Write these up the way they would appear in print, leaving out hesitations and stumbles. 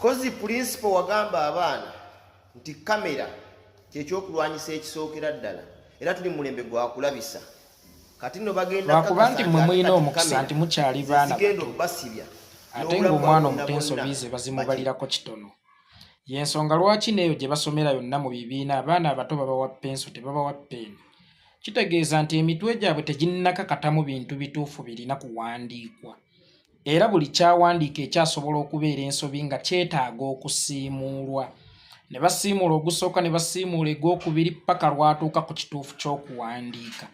Kozi principal wagamba abaana nti kamera kyekyokulwanyisa ekisookera ddala era tuli mulembe gwa kulabisa kati no bagenda lwakubanti mmwe mulina omukisa nti mukyali baana ate ng'omwana omutenso bize bazimubalirako kitono yensonga lwaki neeyo gye basomera yonna mu bibiina abaana abato babawa penso tebabawa peeni kitegeeza nti emitwe gyabwe teginnakakatamu bintu bituufu birina kuwandiikwa era buli kyawandiika ekyasobola okubeera ensobi nga kyetaaga okusiimuulwa ne basiimuula ogusooka ne basiimuula egwokubiri paka lwatuuka ku kituufu ky'okuwandiika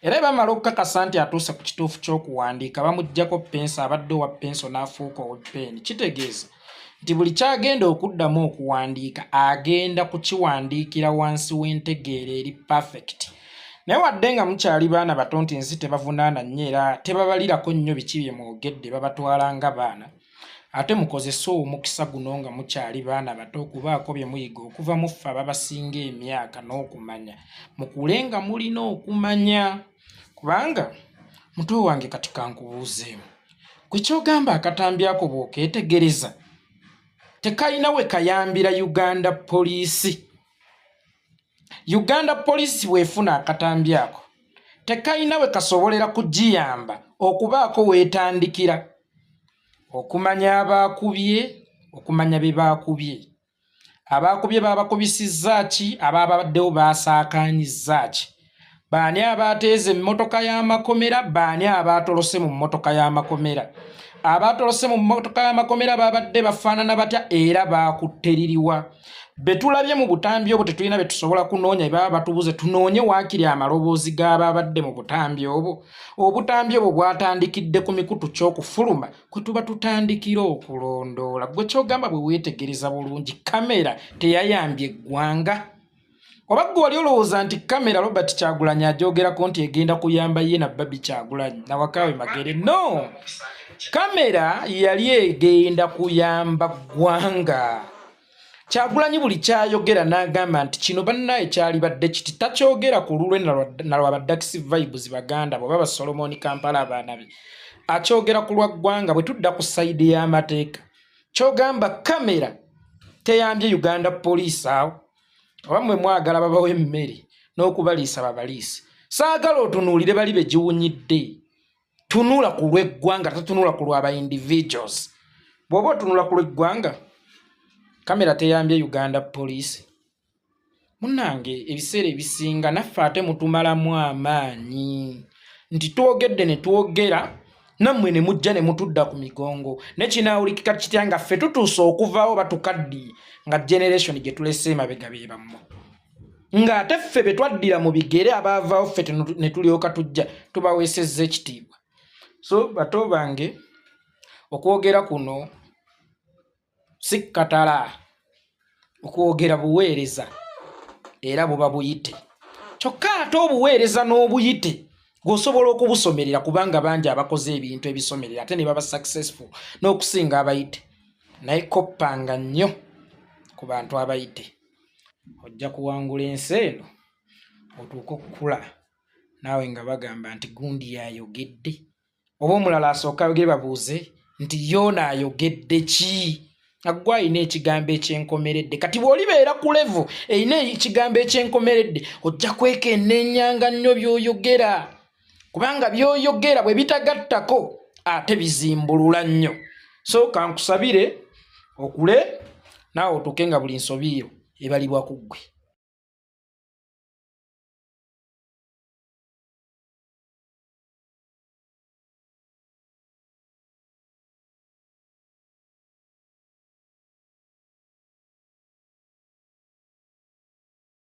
era bamala okukakasa nti atuuse ku kituufu ky'okuwandiika bamuggyako penso abadde owa penso n'afuuka owepeeni kitegeeza nti buli kyagenda okuddamu okuwandiika agenda kukiwandiikira wansi w'entegeera eri perfect naye wadde nga mukyali baana bato nti nsi tebavunaana nnyo era tebabalirako nnyo biki bye mwogedde babatwala nga baana ate mukozese omukisa guno nga mukyali baana bato okubaako bye muyiga okuva mu ffe ababasinga emyaka n'okumanya mukule nga mulina okumanya kubanga muto wange kati kankubuuzeemu gwe kyogamba akatambi ako bw'okeetegereza tekayina we kayambira Uganda Police. Uganda Police bwefuna akatambi ako tekayina we kasobolera kugiyamba okubaako weetandikira okumanya abaakubye okumanya be baakubye abaakubye babakubisizza ki abaabaddewo baasaakaanyizza ki baani abaateeze emmotoka y'amakomera baani abaatolose mu mmotoka y'amakomera abaatolose mu mmotoka y'amakomera babadde bafaanana batya era baakutteririwa betulabye mu butambi obwo tetulina be tusobola kunoonya baba batubuze tunoonye waakiri amaloboozi g'ababadde mu butambi obwo obutambi obwo bwatandikidde ku mikutu ky'okufuluma kwe tuba tutandikira okulondoola gwe kyogamba bwe weetegereza bulungi kamera teyayambye eggwanga oba gwe wali olowooza nti kamera Robert Kyagulanyi agyogerako nti egenda kuyamba ye na Babi Kyagulanyi na Wakaawe Magere no kamera yali egenda kuyamba ggwanga Kyagulanyi buli kyayogera n'agamba nti kino bannaye kyali badde kiti takyogera ku lulwe na lwa Daxi Vibes baganda bwe baba Solomon Kampala abaana be akyogera ku lwa ggwanga bwe tudda ku sayidi y'amateeka kyogamba kamera teyambye Uganda Police awo oba mmwe mwagala babawo emmere n'okubaliisa babaliise saagala otunuulire bali be giwunyidde tunula ku lw'eggwanga tatunula ku lw'aba individuals bw'oba otunula ku lw'eggwanga kamera teyambye Uganda Police munnange ebiseera ebisinga naffe ate mutumalamu amaanyi nti twogedde ne twogera nammwe ne mujja ne mutudda ku migongo nekinaawulikika kitya nga ffe tutuuse okuvaawo batukaddiye nga generation gye tulese emabega be bamu ng'ate ffe be twaddira mu bigere abaavaawo ffe ne tulyoka tujja tubaweesezza ekitiibwa so bato bange okwogera kuno si katala okwogera buweereza era buba buyite kyokka ate obuweereza n'obuyite gwosobola okubusomerera kubanga bangi abakoze ebintu ebisomerera ate ne baba successful n'okusinga abayite naye koppanga nnyo ku bantu abayite ojja kuwangula ensi eno otuuka okukula naawe nga bagamba nti gundi yayogedde oba omulala asooka bagere babuuze nti yoona ayogedde ki aggwa ayina ekigambo ekyenkomeredde kati bw'olibeera ku levo eyina ekigambo ekyenkomeredde ojja kwekennenyanga nnyo by'oyogera kubanga by'oyogera bwe bitagattako ate bizimbulula nnyo so kankusabire okule naawe otuuke nga buli nsobi yo ebalibwa ku ggwe.